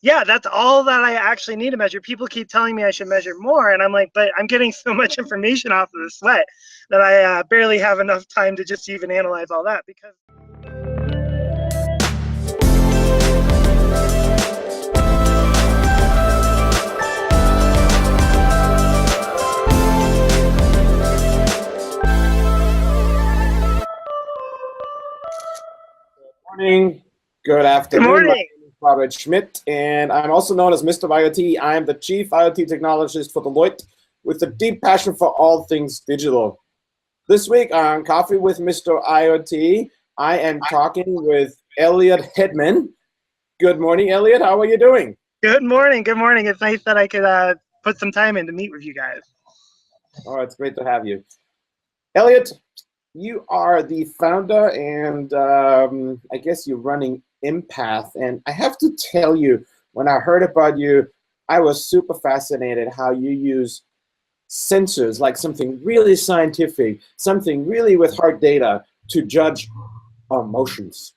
Yeah, that's all that I actually need to measure. People keep telling me I should measure more, and I'm like, but I'm getting so much information off of the sweat that I barely have enough time to just even analyze all that. Because Morning, good good afternoon. My morning. name is Robert Schmidt, and I'm also known as Mr. IoT. I am the Chief IoT Technologist for Deloitte with a deep passion for all things digital. This week on Coffee with Mr. IoT, I am talking with Eliot Hedman. Good morning, Eliot. How are you doing? Good morning. Good morning. It's nice that I could put some time in to meet with you guys. Oh, it's great to have you. Eliot, you are the founder and I guess you're running Empath. And I have to tell you, when I heard about you, I was super fascinated how you use sensors, like something really scientific, something really with hard data to judge our emotions.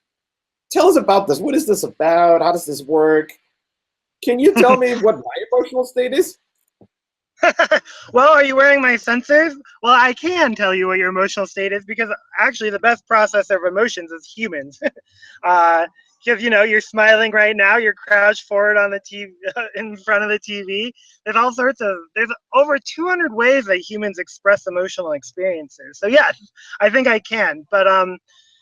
Tell us about this. What is this about? How does this work? Can you tell me what my emotional state is? Well, are you wearing my sensors? Well, I can tell you what your emotional state is because actually the best processor of emotions is humans. Because you're smiling right now, you're crouched forward on the TV, in front of the TV. There's over 200 ways that humans express emotional experiences. So yes, I think I can. But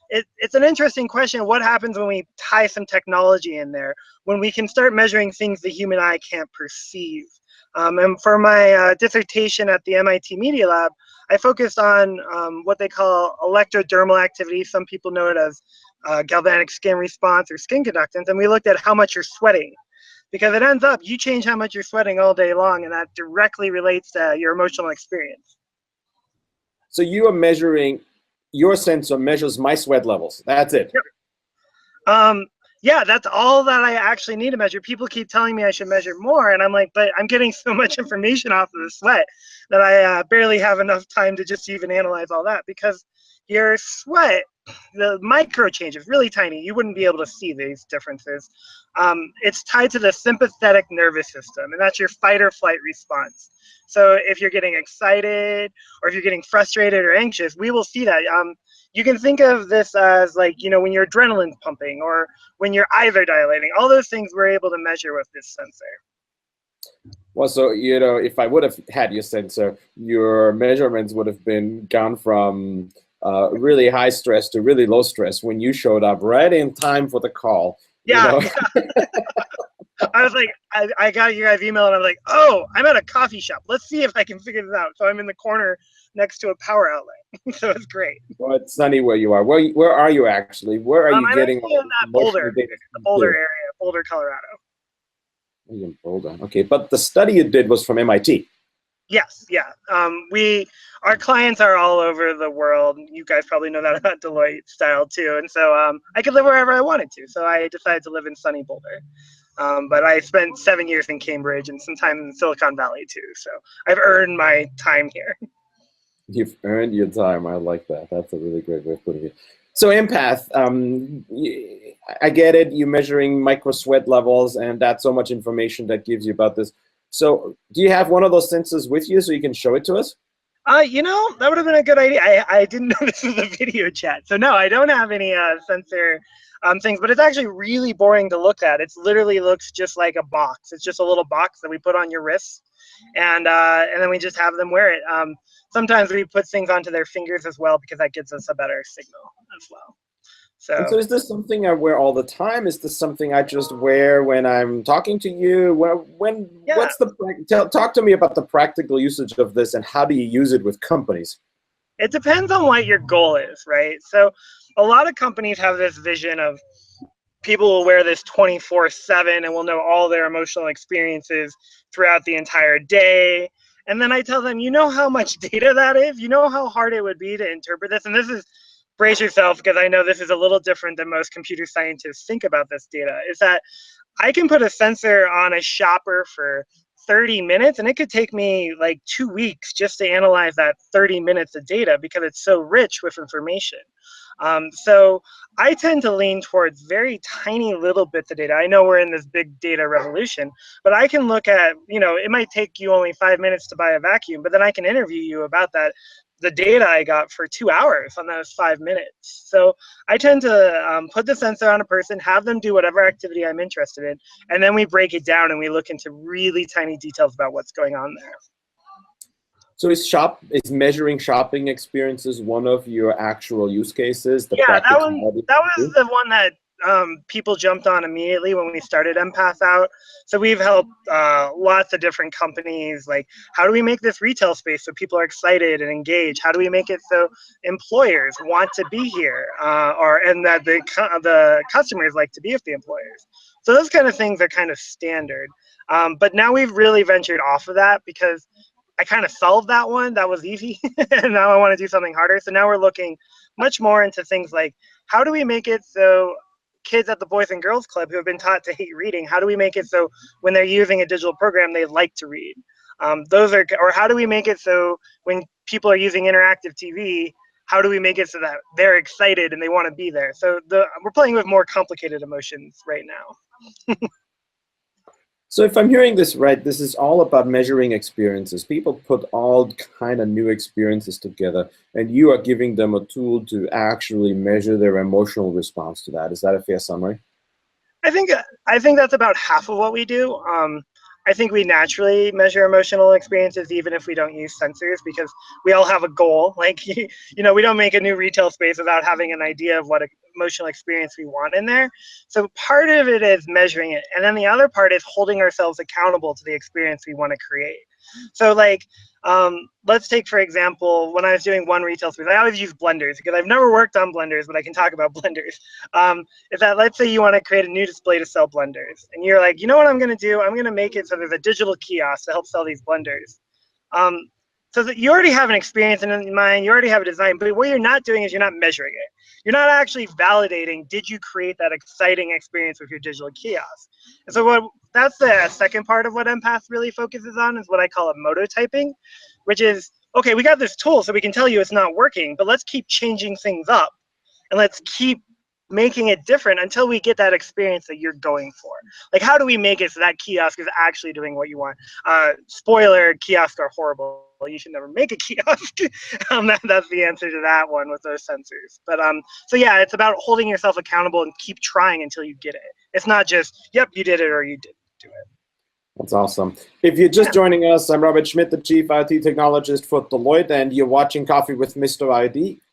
it's an interesting question. What happens when we tie some technology in there? When we can start measuring things the human eye can't perceive? And for my dissertation at the MIT Media Lab, I focused on what they call electrodermal activity. Some people know it as galvanic skin response or skin conductance. And we looked at how much you're sweating. Because it ends up, you change how much you're sweating all day long, and that directly relates to your emotional experience. So you are measuring, your sensor measures my sweat levels. That's it. Yep. Yeah, that's all that I actually need to measure. People keep telling me I should measure more, and I'm like, but I'm getting so much information off of the sweat that I barely have enough time to just even analyze all that. Because your sweat, the micro changes, really tiny. You wouldn't be able to see these differences. It's tied to the sympathetic nervous system, and that's your fight or flight response. So if you're getting excited or if you're getting frustrated or anxious, we will see that. You can think of this as like, when your adrenaline's pumping or when your eyes are dilating. All those things we're able to measure with this sensor. Well, so, if I would have had your sensor, your measurements would have been gone from really high stress to really low stress when you showed up right in time for the call. Yeah. I was like, I got your guys' email and I was like, oh, I'm at a coffee shop. Let's see if I can figure this out. So I'm in the corner next to a power outlet. So it's great. Well, it's sunny where you are. Where are you actually? Where are you I'm getting actually in that Boulder, the Boulder area, Boulder, Colorado. You're in Boulder. Okay, but the study you did was from MIT. Yes, yeah. Our clients are all over the world. You guys probably know that about Deloitte style too. And so I could live wherever I wanted to. So I decided to live in sunny Boulder. But I spent 7 years in Cambridge and some time in Silicon Valley too. So I've earned my time here. You've earned your time. I like that. That's a really great way of putting it. So Empath, I get it. You're measuring micro sweat levels, and that's so much information that gives you about this. So do you have one of those sensors with you so you can show it to us? That would have been a good idea. I didn't know this was a video chat. So no, I don't have any sensor things, but it's actually really boring to look at. It literally looks just like a box. It's just a little box that we put on your wrists, and then we just have them wear it. Sometimes we put things onto their fingers as well because that gives us a better signal as well. So is this something I wear all the time? Is this something I just wear when I'm talking to you? Yeah. What's talk to me about the practical usage of this and how do you use it with companies? It depends on what your goal is, right? So a lot of companies have this vision of people will wear this 24/7 and will know all their emotional experiences throughout the entire day. And then I tell them, you know how much data that is? You know how hard it would be to interpret this? And this is, brace yourself, because I know this is a little different than most computer scientists think about this data, is that I can put a sensor on a shopper for 30 minutes, and it could take me like 2 weeks just to analyze that 30 minutes of data because it's so rich with information. So I tend to lean towards very tiny little bits of data. I know we're in this big data revolution, but I can look at, it might take you only 5 minutes to buy a vacuum, but then I can interview you about that, the data I got for 2 hours on those 5 minutes. So I tend to put the sensor on a person, have them do whatever activity I'm interested in, and then we break it down and we look into really tiny details about what's going on there. So is measuring shopping experiences one of your actual use cases? Yeah, that was the one that people jumped on immediately when we started Empath Out. So we've helped lots of different companies, like how do we make this retail space so people are excited and engaged? How do we make it so employers want to be here, and that the customers like to be with the employers? So those kind of things are kind of standard. But now we've really ventured off of that because I kind of solved that one. That was easy. And now I want to do something harder. So now we're looking much more into things like how do we make it so kids at the Boys and Girls Club who have been taught to hate reading, how do we make it so when they're using a digital program, they like to read? Or how do we make it so when people are using interactive TV, how do we make it so that they're excited and they want to be there? So we're playing with more complicated emotions right now. So if I'm hearing this right, this is all about measuring experiences. People put all kind of new experiences together, and you are giving them a tool to actually measure their emotional response to that. Is that a fair summary? I think that's about half of what we do. I think we naturally measure emotional experiences even if we don't use sensors because we all have a goal. Like, we don't make a new retail space without having an idea of what emotional experience we want in there. So part of it is measuring it. And then the other part is holding ourselves accountable to the experience we want to create. So like, let's take, for example, when I was doing one retail space, I always use blenders because I've never worked on blenders, but I can talk about blenders. Is that, let's say you want to create a new display to sell blenders. And you're like, you know what I'm going to do? I'm going to make it so there's a digital kiosk to help sell these blenders. So that you already have an experience in mind, you already have a design, but what you're not doing is you're not measuring it. You're not actually validating, did you create that exciting experience with your digital kiosk? And so that's the second part of what Empath really focuses on is what I call mototyping, which is, okay, we got this tool so we can tell you it's not working, but let's keep changing things up and let's keep making it different until we get that experience that you're going for. Like, how do we make it so that kiosk is actually doing what you want? Spoiler, kiosks are horrible. You should never make a kiosk. That's the answer to that one with those sensors. But so yeah, it's about holding yourself accountable and keep trying until you get it. It's not just, yep, you did it or you didn't do it. That's awesome. If you're just joining us, I'm Robert Schmidt, the Chief IoT Technologist for Deloitte, and you're watching Coffee with Mr.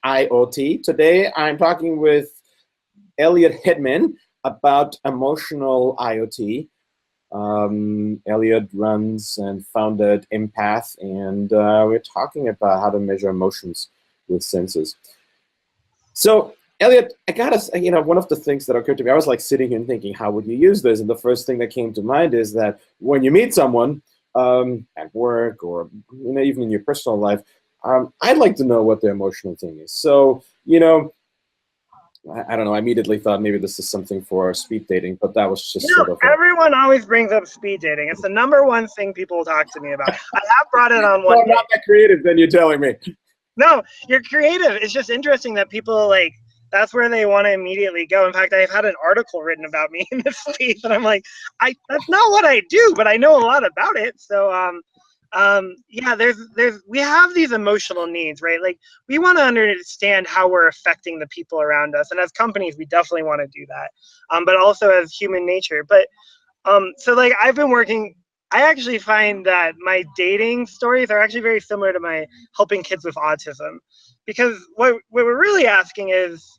IoT. Today, I'm talking with Eliot Hedman about emotional IoT. Eliot runs and founded Empath, and we're talking about how to measure emotions with sensors. So, Eliot, I gotta say, one of the things that occurred to me, I was like sitting here and thinking, how would you use this? And the first thing that came to mind is that when you meet someone at work or even in your personal life, I'd like to know what their emotional thing is. So, I don't know, I immediately thought maybe this is something for speed dating, but that was just sort of... Everyone always brings up speed dating. It's the #1 thing people talk to me about. I have brought it on one. No, I'm not that creative, then you're telling me. No, you're creative. It's just interesting that people, like, that's where they want to immediately go. In fact, I've had an article written about me in this space, and I'm like, that's not what I do, but I know a lot about it. So, yeah, we have these emotional needs, right? Like, we want to understand how we're affecting the people around us, and as companies, we definitely want to do that. But also as human nature. But so like I've been working. I actually find that my dating stories are actually very similar to my helping kids with autism, because what we're really asking is,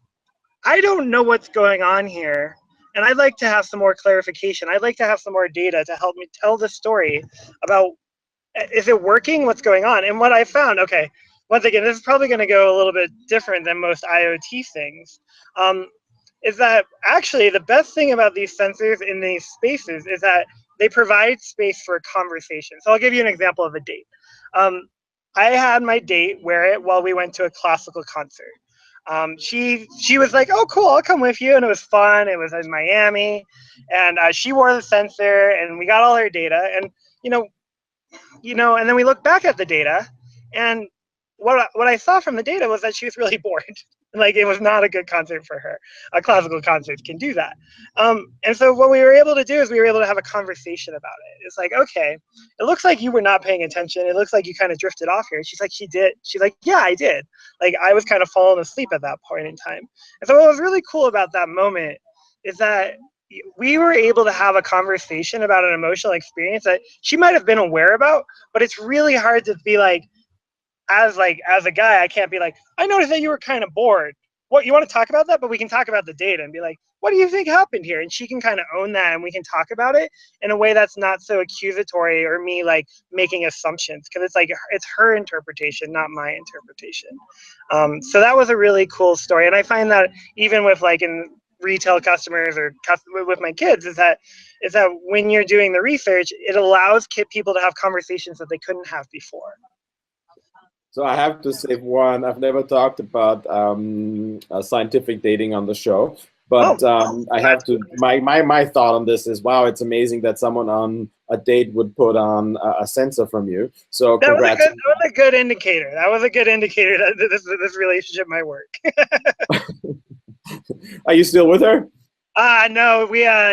I don't know what's going on here, and I'd like to have some more clarification. I'd like to have some more data to help me tell the story about, is it working? What's going on? And what I found, okay, once again, this is probably going to go a little bit different than most IoT things, is that actually the best thing about these sensors in these spaces is that they provide space for a conversation. So I'll give you an example of a date. I had my date wear it while we went to a classical concert. She was like, oh, cool, I'll come with you. And it was fun. It was in Miami. And she wore the sensor, and we got all her data. And, and then we looked back at the data, and what I saw from the data was that she was really bored. Like, it was not a good concert for her. A classical concert can do that. And so what we were able to do is we were able to have a conversation about it. It's like, okay, it looks like you were not paying attention. It looks like you kind of drifted off here. She's like, she did. She's like, yeah, I did. Like, I was kind of falling asleep at that point in time. And so what was really cool about that moment is that we were able to have a conversation about an emotional experience that she might have been aware about, but it's really hard to be like, as a guy, I can't be like, I noticed that you were kind of bored. What, you want to talk about that? But we can talk about the data and be like, what do you think happened here? And she can kind of own that, and we can talk about it in a way that's not so accusatory or me like making assumptions, because it's like it's her interpretation, not my interpretation. So that was a really cool story, and I find that even with like in retail customers or with my kids is that when you're doing the research, it allows people to have conversations that they couldn't have before. So I have to say, one, I've never talked about scientific dating on the show, but I have to, my thought on this is, wow, it's amazing that someone on a date would put on a sensor from you. So congrats. That was a good indicator. That was a good indicator that this relationship might work. Are you still with her? No,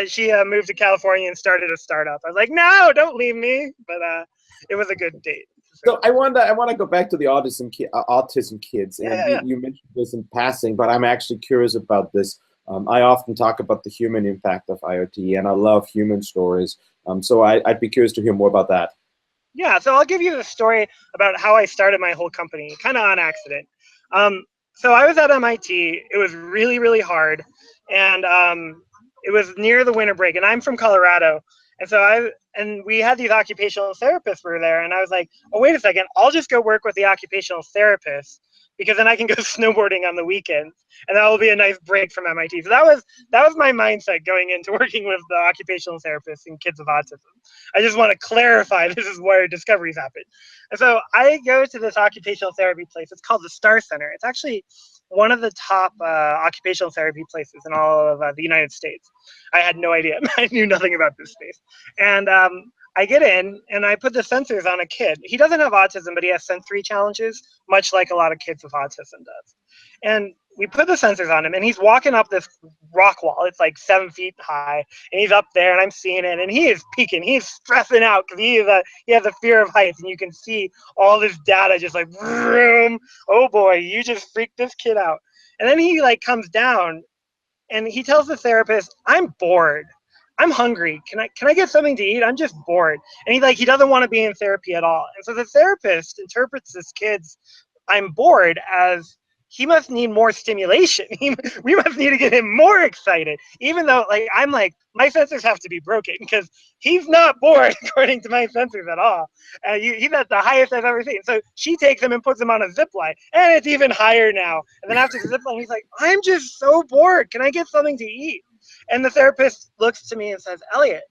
she moved to California and started a startup. I was like, no, don't leave me. But it was a good date. So I want to go back to the autism kids, and you mentioned this in passing, but I'm actually curious about this. I often talk about the human impact of IoT, and I love human stories. So I'd be curious to hear more about that. Yeah, so I'll give you the story about how I started my whole company, kind of on accident. So I was at MIT. It was really, really hard, and it was near the winter break, and I'm from Colorado. And so we had these occupational therapists were there, and I was like, oh, wait a second, I'll just go work with the occupational therapists, because then I can go snowboarding on the weekends, and that will be a nice break from MIT. So that was my mindset going into working with the occupational therapists and kids with autism. I just want to clarify, this is where discoveries happen. And so I go to this occupational therapy place. It's called the Star Center. It's actually one of the top occupational therapy places in all of the United States. I had no idea. I knew nothing about this space. And I get in, and I put the sensors on a kid. He doesn't have autism, but he has sensory challenges, much like a lot of kids with autism does. And we put the sensors on him, and he's walking up this rock wall. It's like 7 feet high, and he's up there, and I'm seeing it, and he is peeking. He's stressing out because he has a fear of heights, and you can see all this data just like, vroom. Oh boy, you just freaked this kid out. And then he like comes down, and he tells the therapist, I'm bored. I'm hungry. Can I get something to eat? I'm just bored. And he doesn't want to be in therapy at all. And so the therapist interprets this kid's I'm bored as he must need more stimulation. We must need to get him more excited. Even though I'm like, my sensors have to be broken because he's not bored according to my sensors at all. He's at the highest I've ever seen. So she takes him and puts him on a zip line, and it's even higher now. And then after the zip line, he's like, I'm just so bored. Can I get something to eat? And the therapist looks to me and says, Eliot,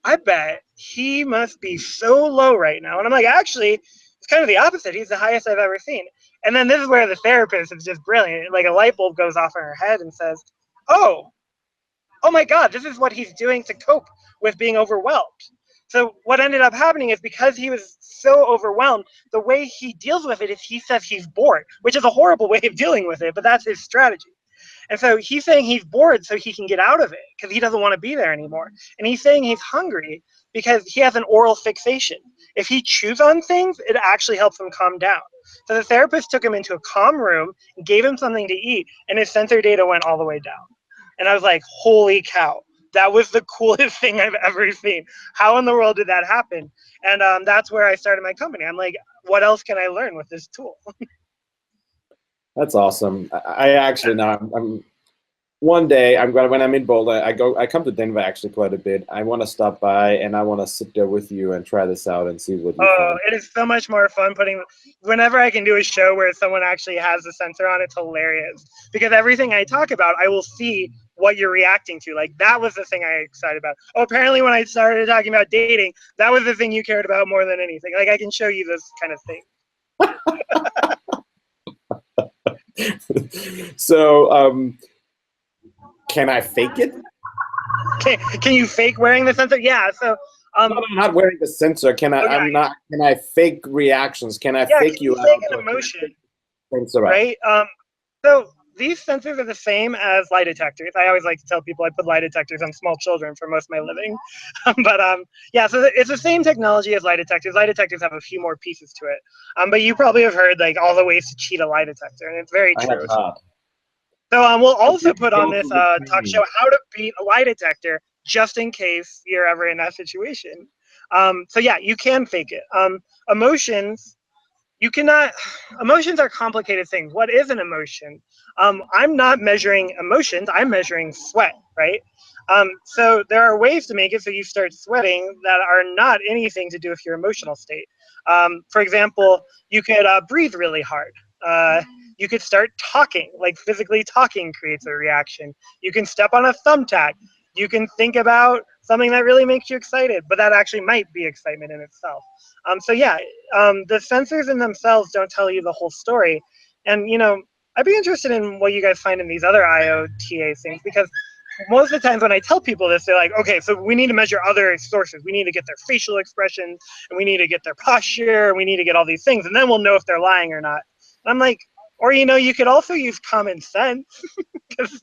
I bet he must be so low right now. And I'm like, actually, it's kind of the opposite. He's the highest I've ever seen. And then this is where the therapist is just brilliant. Like a light bulb goes off in her head and says, oh my God, this is what he's doing to cope with being overwhelmed. So what ended up happening is because he was so overwhelmed, the way he deals with it is he says he's bored, which is a horrible way of dealing with it, but that's his strategy. And so he's saying he's bored so he can get out of it because he doesn't want to be there anymore. And he's saying he's hungry because he has an oral fixation. If he chews on things, it actually helps him calm down. So the therapist took him into a calm room, gave him something to eat, and his sensor data went all the way down. And I was like, holy cow, that was the coolest thing I've ever seen. How in the world did that happen? And that's where I started my company. I'm like, what else can I learn with this tool? That's awesome. I actually now I'm one day when I'm in Boulder, I come to Denver actually quite a bit. I want to stop by and I want to sit there with you and try this out and see what you find. It is so much more fun whenever I can do a show where someone actually has the sensor on. It's hilarious because everything I talk about, I will see what you're reacting to. Like that was the thing I was excited about. Oh, apparently when I started talking about dating, that was the thing you cared about more than anything. Like I can show you this kind of thing. So, can I fake it? Can you fake wearing the sensor? Yeah. So, no, I'm not wearing the sensor. Can I? Okay. Can I fake reactions? Can I fake you fake an emotion? Sensor. right? So these sensors are the same as lie detectors. I always like to tell people I put lie detectors on small children for most of my living. But yeah, so it's the same technology as lie detectors. Lie detectors have a few more pieces to it. But you probably have heard like all the ways to cheat a lie detector, and it's very I have true. heard. So we'll But also you put on go this through the talk training. show how to beat a lie detector just in case you're ever in that situation. So yeah, you can fake it. Emotions, you cannot. Emotions are complicated things. What is an emotion? I'm not measuring emotions. I'm measuring sweat, right? So there are ways to make it so you start sweating that are not anything to do with your emotional state. For example, you could breathe really hard. You could start talking, like physically talking creates a reaction. You can step on a thumbtack. You can think about something that really makes you excited, but that actually might be excitement in itself. So yeah, the sensors in themselves don't tell you the whole story. And, I'd be interested in what you guys find in these other IOTA things, because most of the times when I tell people this, they're like, okay, so we need to measure other sources. We need to get their facial expressions, and we need to get their posture, and we need to get all these things, and then we'll know if they're lying or not. And I'm like, or, you could also use common sense, because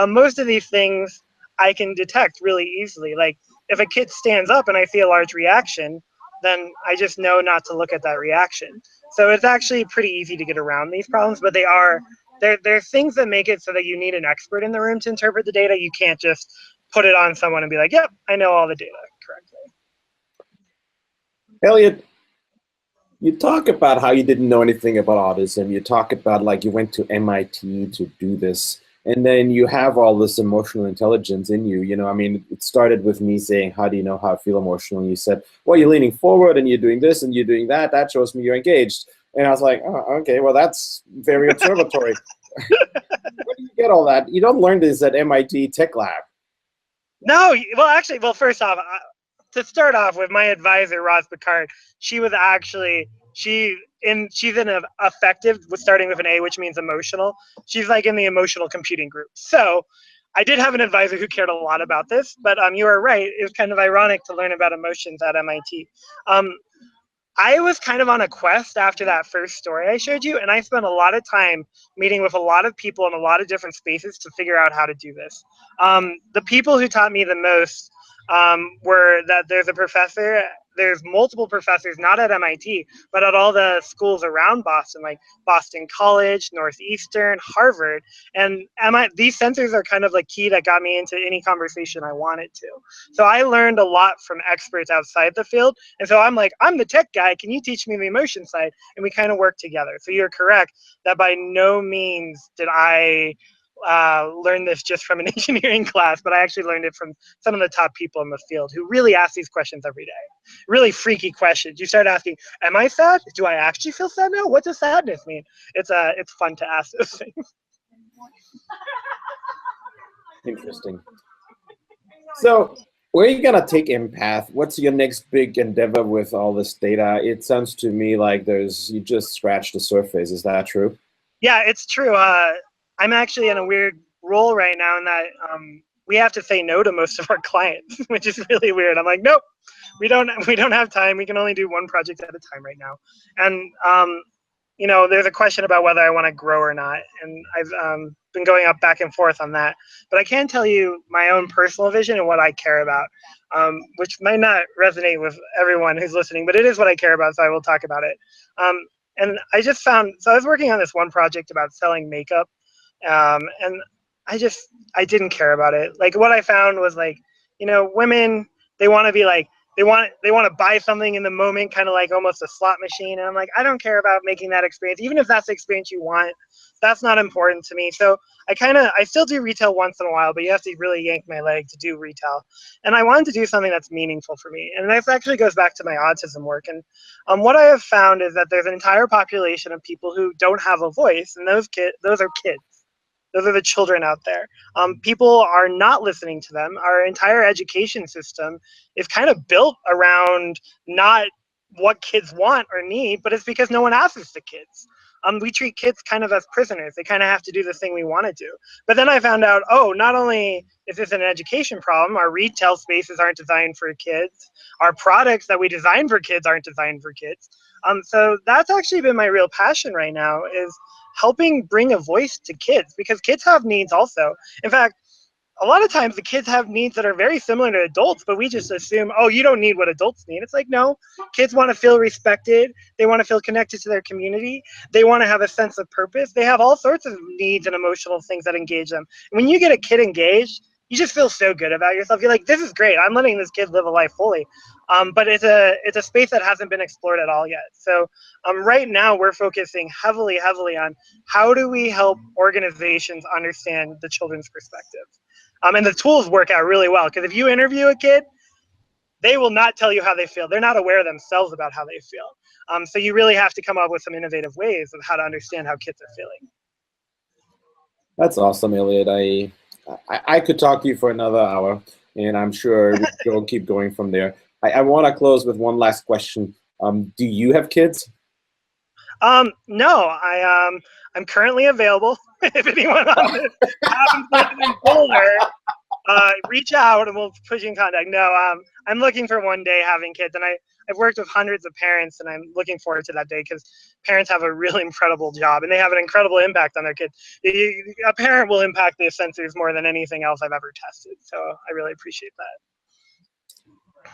most of these things I can detect really easily. Like, if a kid stands up and I see a large reaction, then I just know not to look at that reaction. So it's actually pretty easy to get around these problems, but there are things that make it so that you need an expert in the room to interpret the data. You can't just put it on someone and be like, yep, I know all the data correctly. Eliot, you talk about how you didn't know anything about autism. You talk about like you went to MIT to do this. And then you have all this emotional intelligence in you. I mean, it started with me saying, how do you know how I feel emotional? And you said, well, you're leaning forward and you're doing this and you're doing that. That shows me you're engaged. And I was like, oh, okay, well, that's very observatory. Where do you get all that? You don't learn this at MIT Tech Lab. No, well, first off, to start off with, my advisor, Roz Picard, she was actually she's in an affective, starting with an A, which means emotional. She's like in the emotional computing group. So I did have an advisor who cared a lot about this, but you are right. It was kind of ironic to learn about emotions at MIT. I was kind of on a quest after that first story I showed you, and I spent a lot of time meeting with a lot of people in a lot of different spaces to figure out how to do this. The people who taught me the most were that there's multiple professors, not at MIT, but at all the schools around Boston, like Boston College, Northeastern, Harvard. And these sensors are kind of like key that got me into any conversation I wanted to. So I learned a lot from experts outside the field. And so I'm like, I'm the tech guy. Can you teach me the emotion side? And we kind of work together. So you're correct that by no means did I learn this just from an engineering class, but I actually learned it from some of the top people in the field who really ask these questions every day. Really freaky questions. You start asking, am I sad? Do I actually feel sad now? What does sadness mean? It's fun to ask those things. Interesting. So where are you going to take Empath? What's your next big endeavor with all this data? It sounds to me like you just scratched the surface. Is that true? Yeah, it's true. I'm actually in a weird role right now in that we have to say no to most of our clients, which is really weird. I'm like, nope, we don't have time. We can only do one project at a time right now. And there's a question about whether I want to grow or not, and I've been going up back and forth on that. But I can tell you my own personal vision and what I care about, which might not resonate with everyone who's listening, but it is what I care about, so I will talk about it. And I just found, so I was working on this one project about selling makeup, and I didn't care about it. Like, what I found was, like, women, they want to be like, they want to buy something in the moment, kind of like almost a slot machine. And I'm like, I don't care about making that experience, even if that's the experience you want. That's not important to me. So I still do retail once in a while, but you have to really yank my leg to do retail. And I wanted to do something that's meaningful for me. And this actually goes back to my autism work. And what I have found is that there's an entire population of people who don't have a voice, and those are kids. Those are the children out there. People are not listening to them. Our entire education system is kind of built around not what kids want or need, but it's because no one asks the kids. We treat kids kind of as prisoners. They kind of have to do the thing we want to do. But then I found out, not only is this an education problem, our retail spaces aren't designed for kids. Our products that we design for kids aren't designed for kids. So that's actually been my real passion right now, is helping bring a voice to kids, because kids have needs also. In fact, a lot of times the kids have needs that are very similar to adults, but we just assume, oh, you don't need what adults need. It's like, no, kids want to feel respected. They want to feel connected to their community. They want to have a sense of purpose. They have all sorts of needs and emotional things that engage them. And when you get a kid engaged, you just feel so good about yourself. You're like, this is great. I'm letting this kid live a life fully. But it's a space that hasn't been explored at all yet. So right now we're focusing heavily on how do we help organizations understand the children's perspective. And the tools work out really well, because if you interview a kid, they will not tell you how they feel. They're not aware themselves about how they feel. So you really have to come up with some innovative ways of how to understand how kids are feeling. That's awesome, Eliot. I could talk to you for another hour, and I'm sure we'll keep going from there. I want to close with one last question. Do you have kids? No, I'm currently available. If anyone happens to live in Boulder, reach out and we'll put you in contact. No, I'm looking for one day having kids, and I've worked with hundreds of parents, and I'm looking forward to that day, because parents have a really incredible job and they have an incredible impact on their kids. A parent will impact the sensors more than anything else I've ever tested. So I really appreciate that.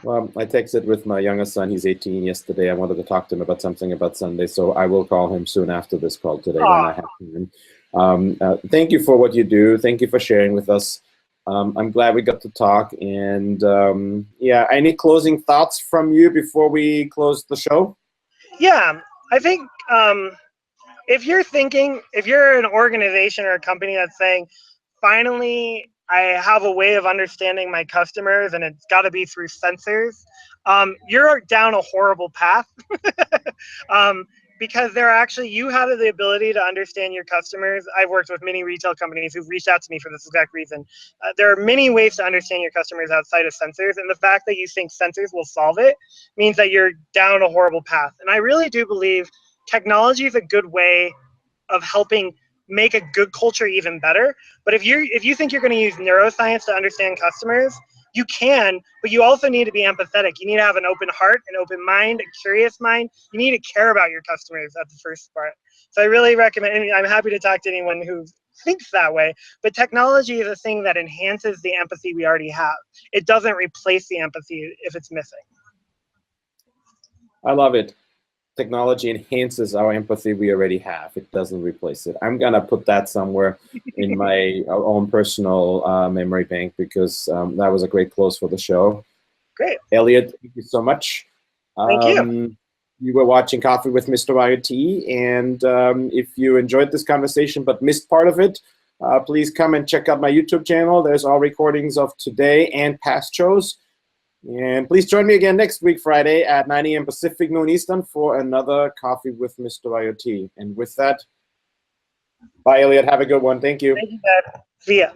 Well, I texted with my youngest son. He's 18 yesterday. I wanted to talk to him about something about Sunday, so I will call him soon after this call today when I have time. Thank you for what you do. Thank you for sharing with us. I'm glad we got to talk. And yeah, any closing thoughts from you before we close the show? Yeah, I think if you're an organization or a company that's saying, finally, I have a way of understanding my customers, and it's got to be through sensors, you're down a horrible path. Because you have the ability to understand your customers. I've worked with many retail companies who've reached out to me for this exact reason. There are many ways to understand your customers outside of sensors, and the fact that you think sensors will solve it means that you're down a horrible path. And I really do believe technology is a good way of helping make a good culture even better. But if you think you're going to use neuroscience to understand customers, you can, but you also need to be empathetic. You need to have an open heart, an open mind, a curious mind. You need to care about your customers at the first part. So I really recommend, and I'm happy to talk to anyone who thinks that way, but technology is a thing that enhances the empathy we already have. It doesn't replace the empathy if it's missing. I love it. Technology enhances our empathy we already have. It doesn't replace it. I'm going to put that somewhere in my own personal memory bank, because that was a great close for the show. Great. Eliot, thank you so much. Thank you. You were watching Coffee with Mr. IoT, and if you enjoyed this conversation but missed part of it, please come and check out my YouTube channel. There's all recordings of today and past shows. And please join me again next week, Friday at 9 a.m. Pacific, noon Eastern, for another Coffee with Mr. IoT. And with that, bye, Eliot. Have a good one. Thank you. Thank you, Dad. See ya.